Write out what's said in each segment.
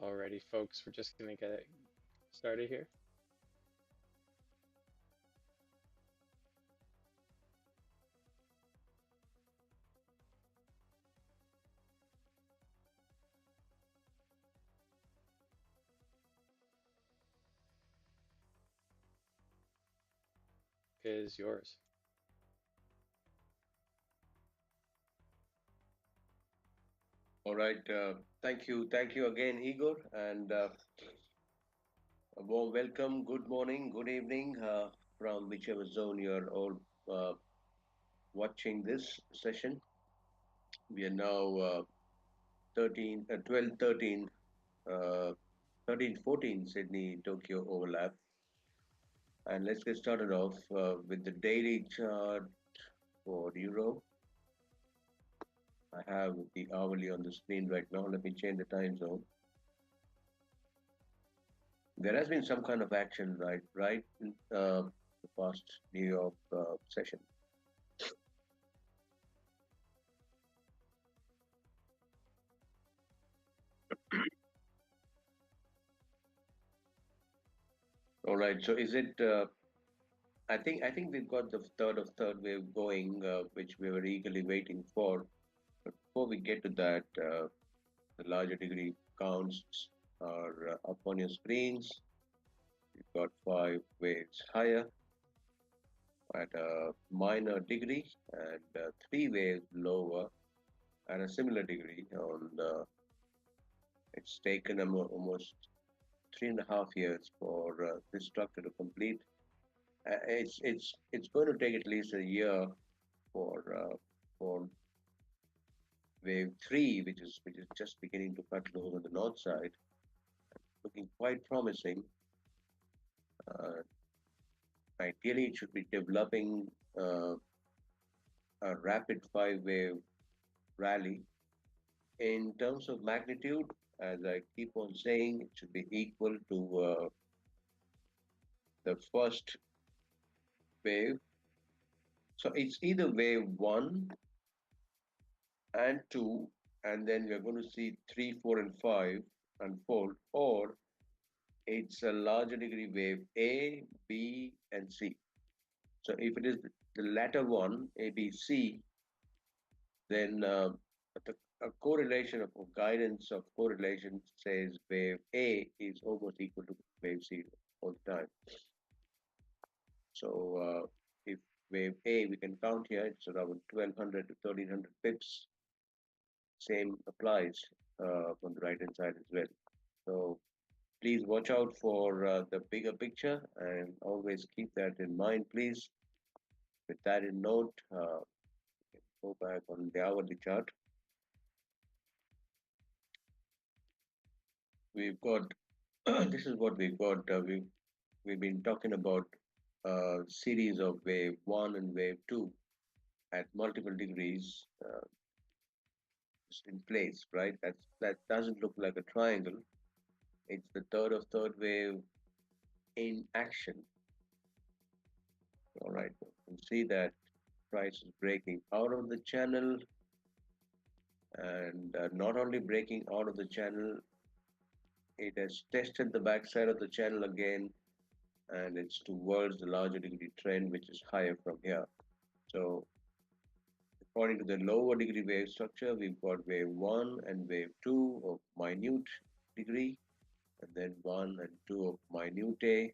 Alrighty, folks, we're just gonna get it started here. Is yours. All right. Thank you again, Igor, and a warm welcome. Good morning, good evening, from whichever zone you're all uh, watching this session. We are now 12, uh, 13, 14 Sydney Tokyo overlap, and let's get started off with the daily chart for Euro. I have the hourly on the screen right now. Let me change the time zone. There has been some kind of action, right, in the past New York session. All right. So is it? I think we've got the third wave going, which we were eagerly waiting for. But before we get to that, the larger degree counts are up on your screens. We've got five waves higher at a minor degree and three waves lower at a similar degree. It's taken almost 3.5 years for this structure to complete. It's going to take at least a year for for wave three, which is just beginning to cut loose on the north side, looking quite promising. Uh, Ideally, it should be developing uh, a rapid five-wave rally. In terms of magnitude, as I keep on saying, it should be equal to the first wave. So it's either wave one and two, and then we're going to see three, four, and five unfold, or it's a larger degree wave A, B, and C. So if it is the latter one, A, B, C, then the a correlation of guidance of correlation says wave A is almost equal to wave C all the time. So if wave A we can count here, it's around 1200 to 1300 pips. Same applies on the right hand side as well. So please watch out for the bigger picture and always keep that in mind, please. With that in note, go back on the hourly chart. We've got this is what we've got. We've been talking about a series of wave one and wave two at multiple degrees in place, right? That doesn't look like a triangle. It's the third of third wave in action. All right, you can see that price is breaking out of the channel, and not only breaking out of the channel, it has tested the backside of the channel again, and it's towards the larger degree trend, which is higher from here. So according to the lower degree wave structure, we've got wave 1 and wave 2 of minute degree, and then 1 and 2 of minute,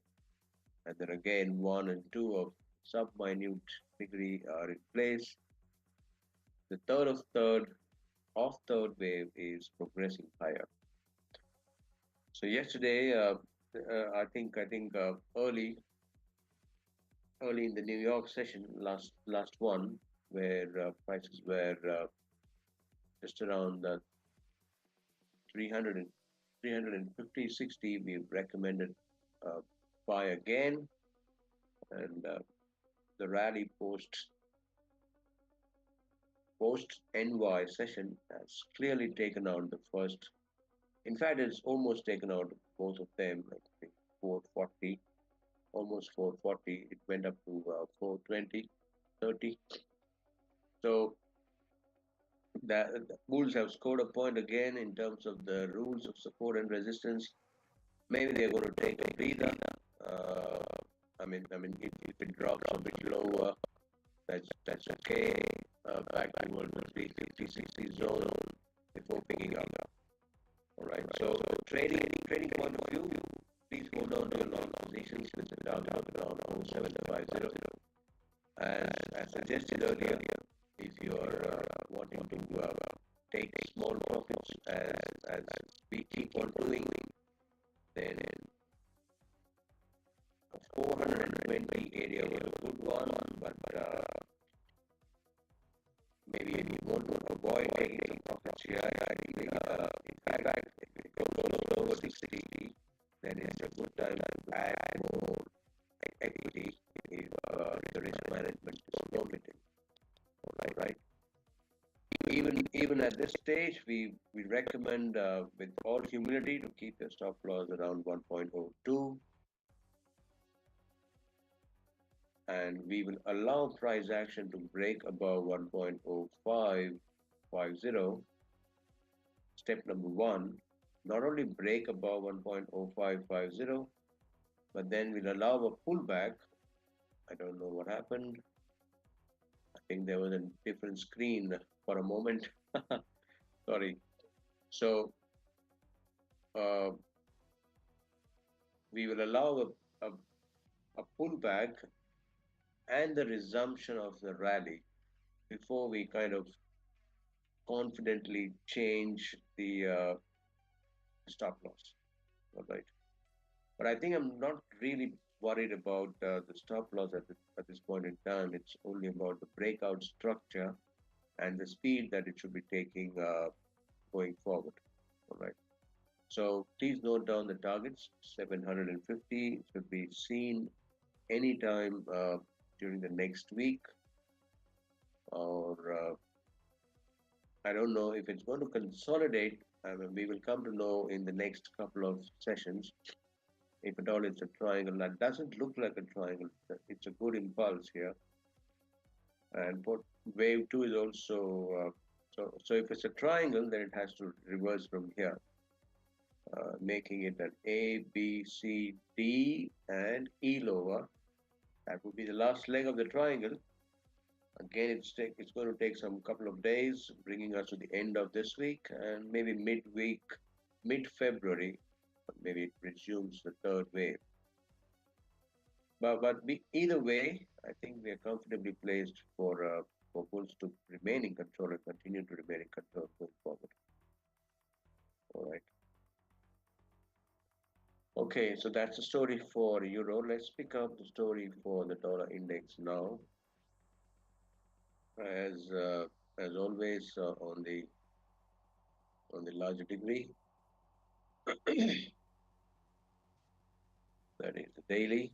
and then again 1 and 2 of sub-minute degree are in place. The third wave is progressing higher. So yesterday, I think early in the New York session, last one, where prices were just around 300 350, 60, we recommended uh, buy again, and the rally post NY session has clearly taken out the first. In fact, it's almost taken out both of them. I think 440, almost 440. It went up to 420, 30. So The Bulls have scored a point again in terms of the rules of support and resistance. Maybe they're going to take a breather. Uh, if it drops a bit lower, that's okay. Back towards the 350, 60 zone before picking up. All right. So trading point of view, please hold on to your long positions with the target of around 0750. As suggested earlier, if you are wanting to take small profits as we keep on doing, then a 420 area was a good one, but maybe if you want to avoid taking some profits here, I think in fact, if it goes over 60, then it's a good time to add more equity if the risk management is permitted. All right. Even at this stage, we recommend with all humility to keep your stop loss around 1.02, and we will allow price action to break above 1.0550. Step number one, not only break above 1.0550, but then we'll allow a pullback. I don't know what happened. I think there was a different screen for a moment. Sorry. So uh, we will allow a pullback and the resumption of the rally before we kind of confidently change the stop loss. All right. But I think I'm not really worried about the stop loss at this point in time. It's only about the breakout structure and the speed that it should be taking going forward. All right. So please note down the targets. 750 should be seen anytime during the next week, or I don't know if it's going to consolidate. I mean, we will come to know in the next couple of sessions. If at all it's a triangle, that doesn't look like a triangle. It's a good impulse here. And what wave two is also so if it's a triangle, then it has to reverse from here, making it an A, B, C, D, and E lower. That would be the last leg of the triangle. Again, it's going to take some couple of days, bringing us to the end of this week, and maybe midweek, mid-February, maybe it resumes the third wave. Either way, I think we are comfortably placed for bulls to remain in control and continue to remain in control going forward. All right. Okay, so that's the story for euro. Let's pick up the story for the dollar index now. As always, on the larger degree, that is the daily.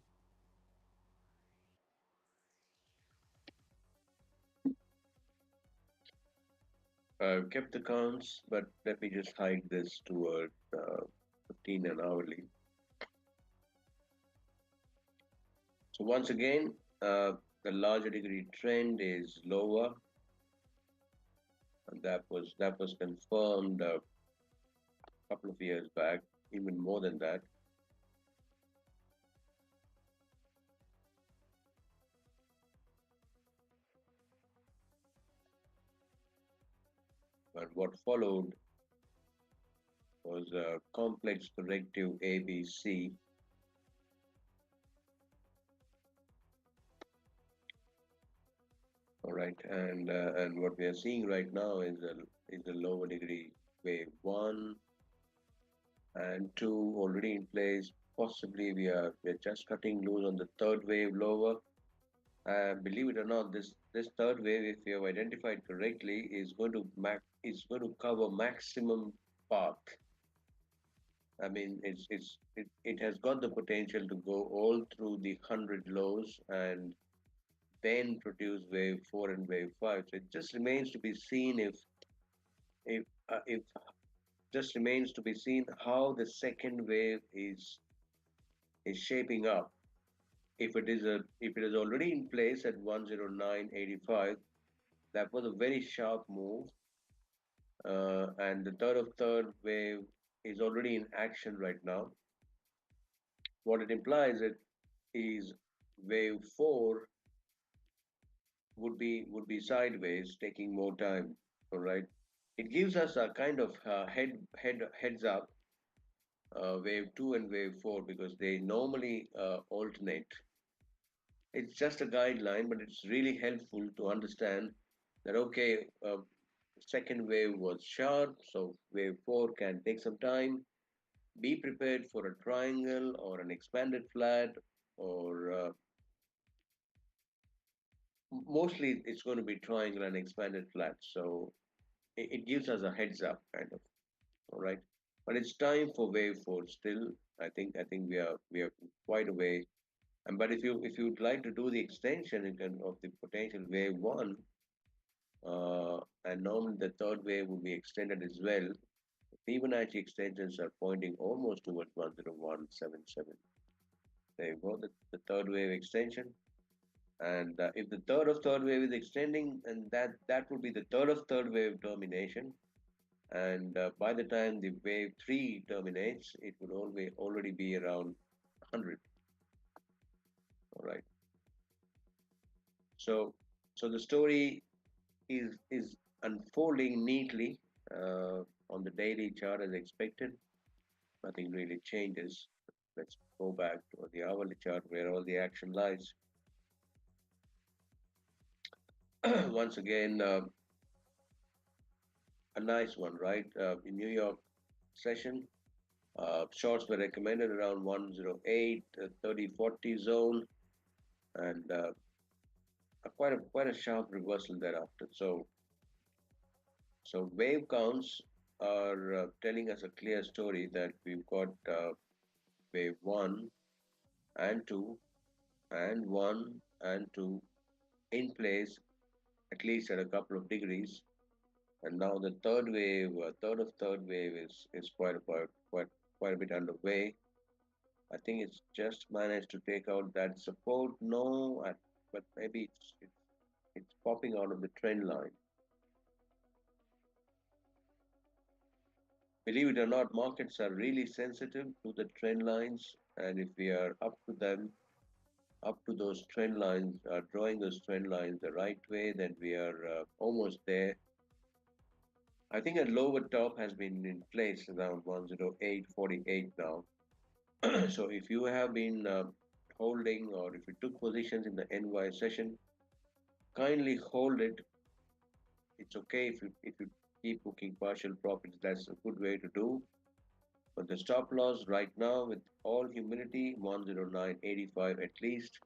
I've kept the counts, but let me just hide this toward 15 and hourly. So once again, the larger degree trend is lower, and that was confirmed a couple of years back, even more than that. But what followed was a complex corrective ABC. All right, and what we are seeing right now is a lower degree wave one and two already in place. Possibly we're just cutting loose on the third wave lower. Believe it or not, this third wave, if we have identified correctly, is going to cover maximum path. I mean, it has got the potential to go all through the 100 lows and then produce wave four and wave five. So it just remains to be seen if just remains to be seen how the second wave is shaping up. If it is already in place at 109.85, that was a very sharp move. and the third wave is already in action right now. What it implies it is wave four would be sideways, taking more time. All right, it gives us a kind of heads up, wave two and wave four, because they normally alternate. It's just a guideline, but it's really helpful to understand that okay, second wave was sharp, so wave four can take some time. Be prepared for a triangle or an expanded flat, or mostly it's going to be triangle and expanded flat. So it gives us a heads up, kind of. All right, but it's time for wave four still. I think we are quite away. And but if you'd like to do the extension of the potential wave one, and normally the third wave will be extended as well. Fibonacci extensions are pointing almost towards 10177. There you go, the third wave extension. And if the third of third wave is extending, and that would be the third of third wave termination. And by the time the wave three terminates, it would already be around 100. All right. So so the story is unfolding neatly on the daily chart as expected. Nothing really changes. Let's go back to the hourly chart where all the action lies. Once again, a nice one, right? In New York session, shorts were recommended around 108, 30, 40 zone, and quite a sharp reversal thereafter. So wave counts are telling us a clear story that we've got wave one and two and one and two in place, at least at a couple of degrees. And now the third wave, third of third wave is quite a bit underway. I think it's just managed to take out that support. No, but maybe it's popping out of the trend line. Believe it or not, markets are really sensitive to the trend lines, and if we are up to them, up to those trend lines, drawing those trend lines the right way, then we are almost there. I think a lower top has been in place around 108.48 now. So if you have been holding, or if you took positions in the NY session, kindly hold it. It's okay if you keep booking partial profits. That's a good way to do. But the stop loss right now, with all humility, 109.85 at least.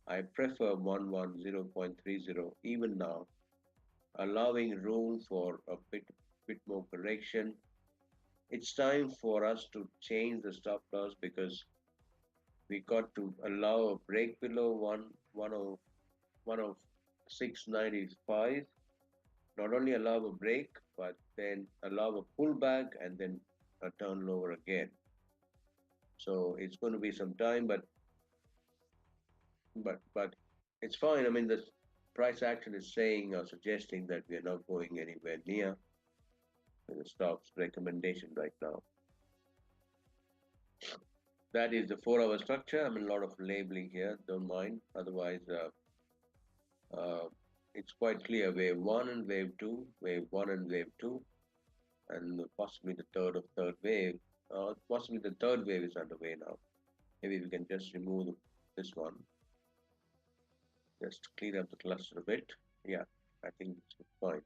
I prefer 110.30 even now, allowing room for a bit more correction. It's time for us to change the stop loss, because we got to allow a break below 106.95. Not only allow a break, but then allow a pullback and then a turn lower again. So it's going to be some time, but it's fine. I mean, the price action is saying or suggesting that we are not going anywhere near the stock's recommendation right now. That is the 4 hour structure. I mean, a lot of labeling here, don't mind. Otherwise, it's quite clear, wave one and wave two, wave one and wave two, and possibly the third of third wave. Possibly the third wave is underway now. Maybe we can just remove this one, just clean up the cluster a bit. Yeah, I think it's fine.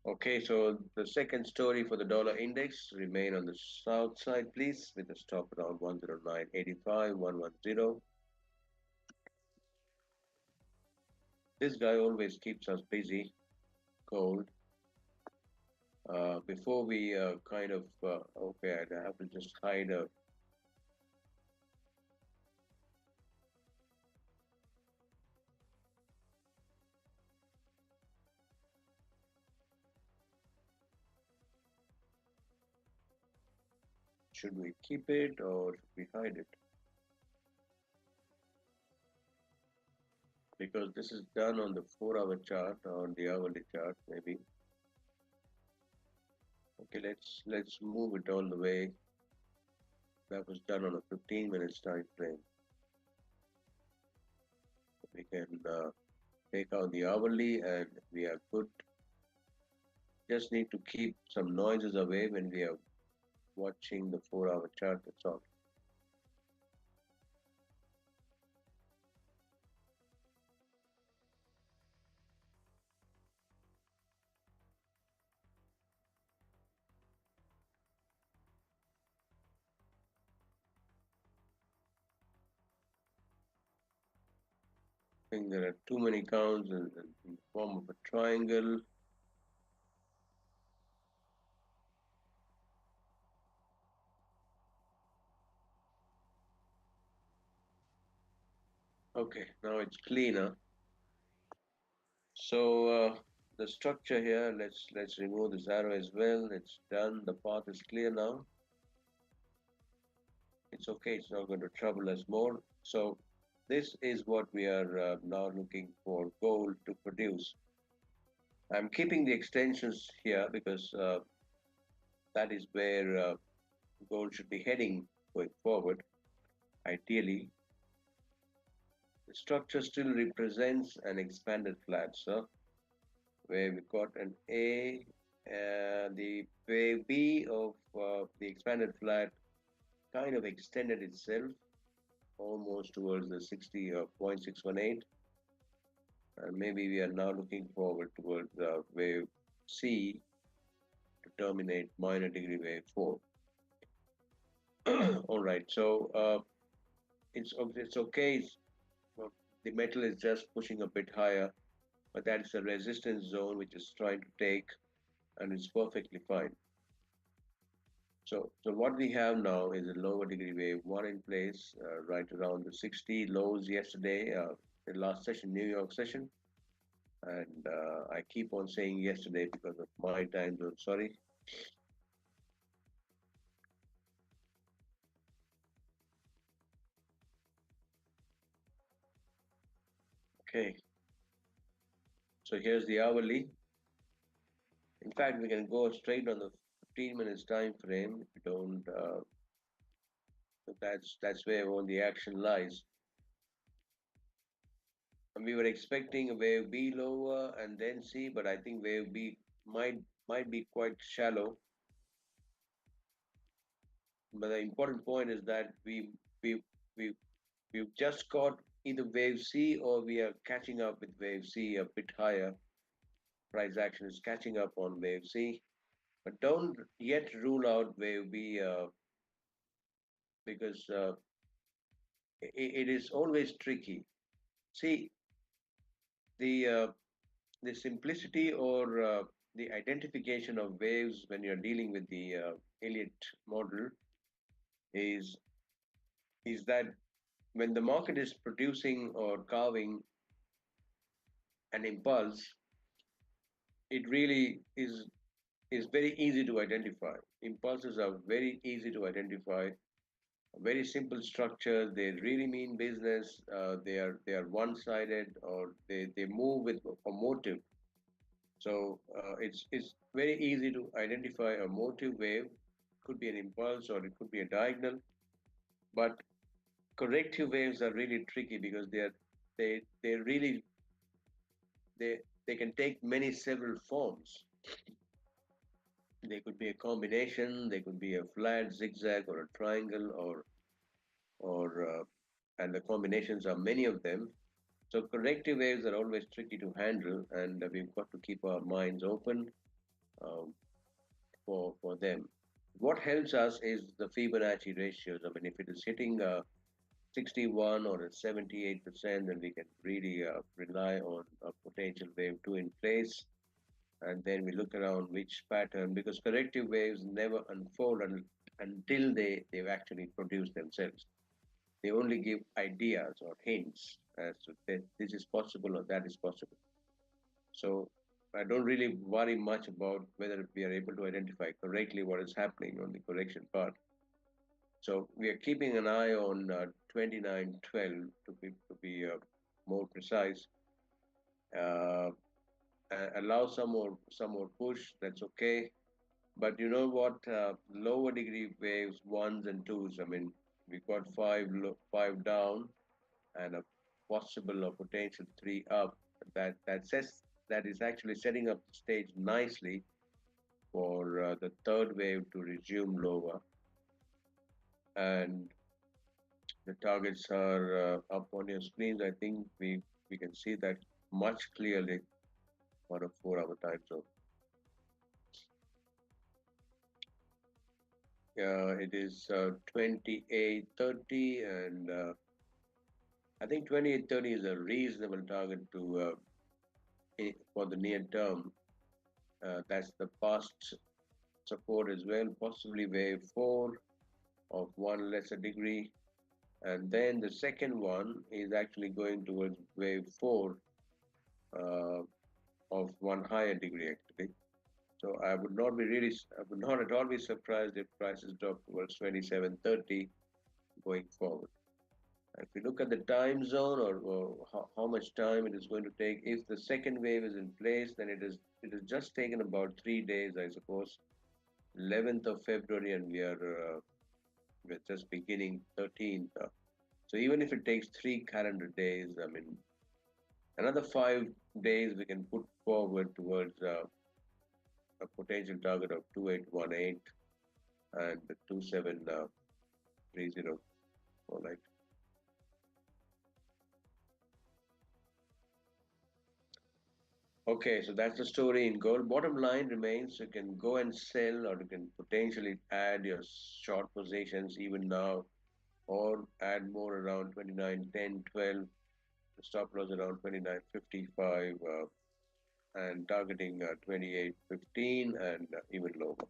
Okay, so the second story for the dollar index remain on the south side, please, with a stop around 109.85, 110. This guy always keeps us busy, cold. Before we okay, I have to just hide a. Should we keep it or should we hide it? Because this is done on the 4 hour chart, on the hourly chart, maybe. Okay, let's move it all the way. That was done on a 15 minutes time frame. We can take out the hourly and we are good. Just need to keep some noises away when we are watching the 4 hour chart. That's all. I think there are too many counts in the form of a triangle. Okay, now it's cleaner. So the structure here, let's remove this arrow as well. It's done. The path is clear now. It's okay. It's not going to trouble us more. So this is what we are now looking for gold to produce. I'm keeping the extensions here because that is where gold should be heading going forward. Ideally, the structure still represents an expanded flat, so where we got an A, the wave B of the expanded flat kind of extended itself almost towards the 60.618, and maybe we are now looking forward towards wave C to terminate minor degree wave 4. All right, so it's okay. Well, the metal is just pushing a bit higher, but that is a resistance zone which is trying to take, and it's perfectly fine. So what we have now is a lower degree wave 1 in place, right around the 60 lows yesterday, the last session, New York session. And I keep on saying yesterday because of my time zone, sorry. Okay, so here's the hourly. In fact, we can go straight on the 15 minutes time frame if you don't, that's where all the action lies. And we were expecting a wave B lower and then C, but I think wave B might be quite shallow. But the important point is that we we we've just got either wave C or we are catching up with wave C a bit higher. Price action is catching up on wave C, but don't yet rule out wave B because it is always tricky. See, the uh, the simplicity or the identification of waves when you're dealing with the Elliot model is is that when the market is producing or carving an impulse, it really is very easy to identify. Impulses are very easy to identify. Very simple structures. They really mean business. They are one-sided or they move with a motive. So it's very easy to identify a motive wave. Could be an impulse or it could be a diagonal. But corrective waves are really tricky because they really they can take many several forms. They could be a combination. They could be a flat zigzag or a triangle or and the combinations are many of them. So corrective waves are always tricky to handle, and we've got to keep our minds open um, for them. What helps us is the Fibonacci ratios. I mean, if it is hitting 61 or a 78%, then we can really rely on a potential wave 2 in place. And then we look around which pattern, because corrective waves never unfold until they've actually produced themselves. They only give ideas or hints as to that this is possible or that is possible. So I don't really worry much about whether we are able to identify correctly what is happening on the correction part. So we are keeping an eye on 2912 to be more precise. Uh, Allow some more push. That's okay. But you know what? Lower degree waves, ones and twos. I mean, we got five down and a possible or potential three up. That is actually setting up the stage nicely for the third wave to resume lower, and the targets are up on your screens. I think we can see that much clearly on a 4 hour time zone. It is 28:30, and I think 28:30 is a reasonable target for the near term. That's the past support as well, possibly wave four of one lesser degree. And then the second one is actually going towards wave four uh, of one higher degree, actually. So I would not at all be surprised if prices drop towards 27:30 going forward. If you look at the time zone, or how much time it is going to take, if the second wave is in place, then it is just taken about 3 days, I suppose. 11th of February, and we're just beginning 13th. So even if it takes 3 calendar days, I mean, another 5 days we can put forward towards a potential target of 2818 and 2730. All right. Okay, so that's the story in gold. Bottom line remains you can go and sell, or you can potentially add your short positions even now, or add more around 29, 10, 12. The stop loss around 29.55 and targeting 28.15 and even lower.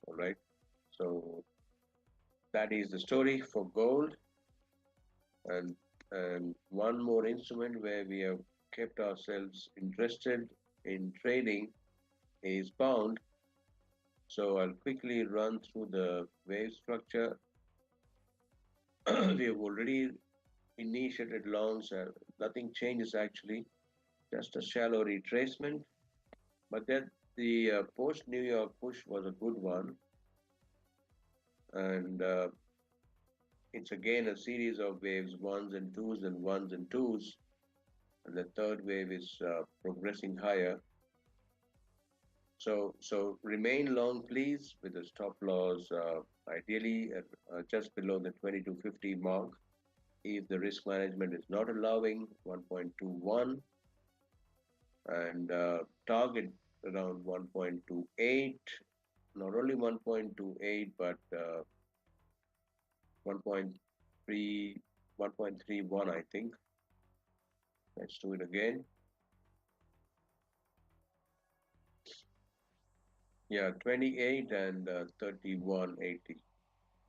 All right. So that is the story for gold. And, and one more instrument where we have kept ourselves interested in trading is pound. So I'll quickly run through the wave structure. We have already initiated longs. Nothing changes actually, just a shallow retracement. But then the post New York push was a good one, and it's again a series of waves, ones and twos and ones and twos, and the third wave is progressing higher. So remain long, please, with the stop loss ideally at, just below the 2250 mark. If the risk management is not allowing 1.21 and target around 1.28, not only 1.28 but 1.3, 1.31, I think. Let's do it again. Yeah, 28 and 31.80.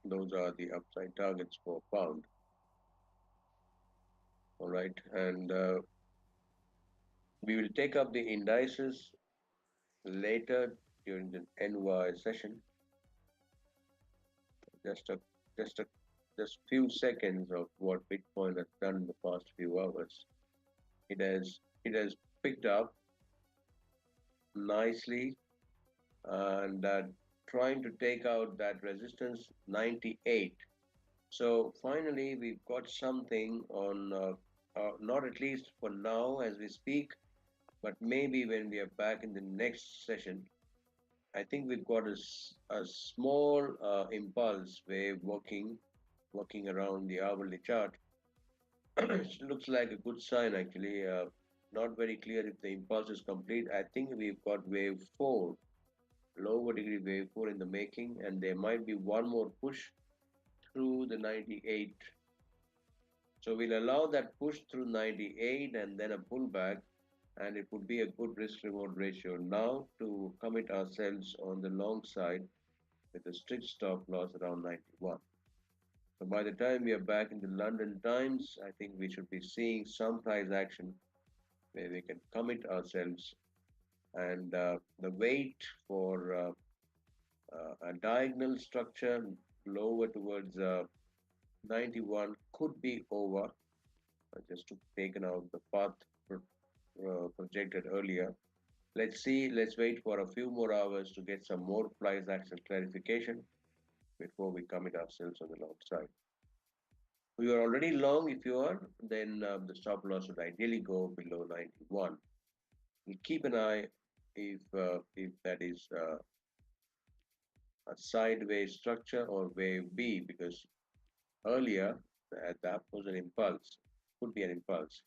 Those are the upside targets for pound. All right, and we will take up the indices later during the NY session. Just a just a just few seconds of what Bitcoin has done in the past few hours. It has picked up nicely and trying to take out that resistance 98. So finally, we've got something on, not at least for now as we speak, but maybe when we are back in the next session. I think we've got a small impulse wave working around the hourly chart. It looks like a good sign actually. Not very clear if the impulse is complete. I think we've got wave four, lower degree wave four in the making, and there might be one more push through the 98. So we'll allow that push through 98 and then a pullback, and it would be a good risk reward ratio now to commit ourselves on the long side with a strict stop loss around 91. So by the time we are back in the London Times, I think we should be seeing some price action where we can commit ourselves, and the wait for a diagonal structure lower towards 91 could be over. Just to taken out the path projected earlier. Let's see, let's wait for a few more hours to get some more price action clarification before we commit ourselves on the long side. If you are already long, if you are, then the stop loss would ideally go below 91. We'll keep an eye if that is a sideways structure or wave B, because earlier that was an impulse, could be an impulse.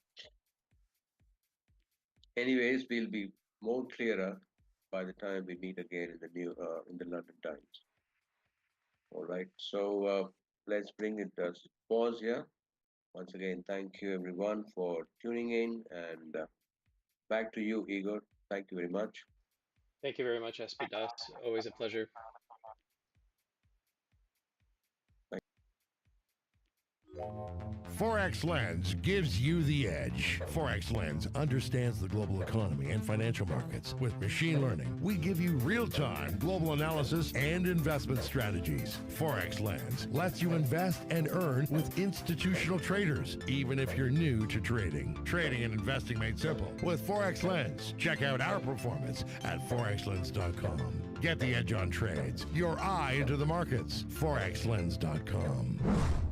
Anyways, we'll be more clearer by the time we meet again in the in the London Times. All right, so let's bring it as pause here. Once again, thank you everyone for tuning in, and back to you, Igor. Thank you very much. Thank you very much, SPDas. Always a pleasure. Forex Lens gives you the edge. Forex Lens understands the global economy and financial markets. With machine learning, we give you real-time global analysis and investment strategies. Forex Lens lets you invest and earn with institutional traders, even if you're new to trading. Trading and investing made simple with Forex Lens. Check out our performance at forexlens.com. Get the edge on trades. Your eye into the markets. forexlens.com.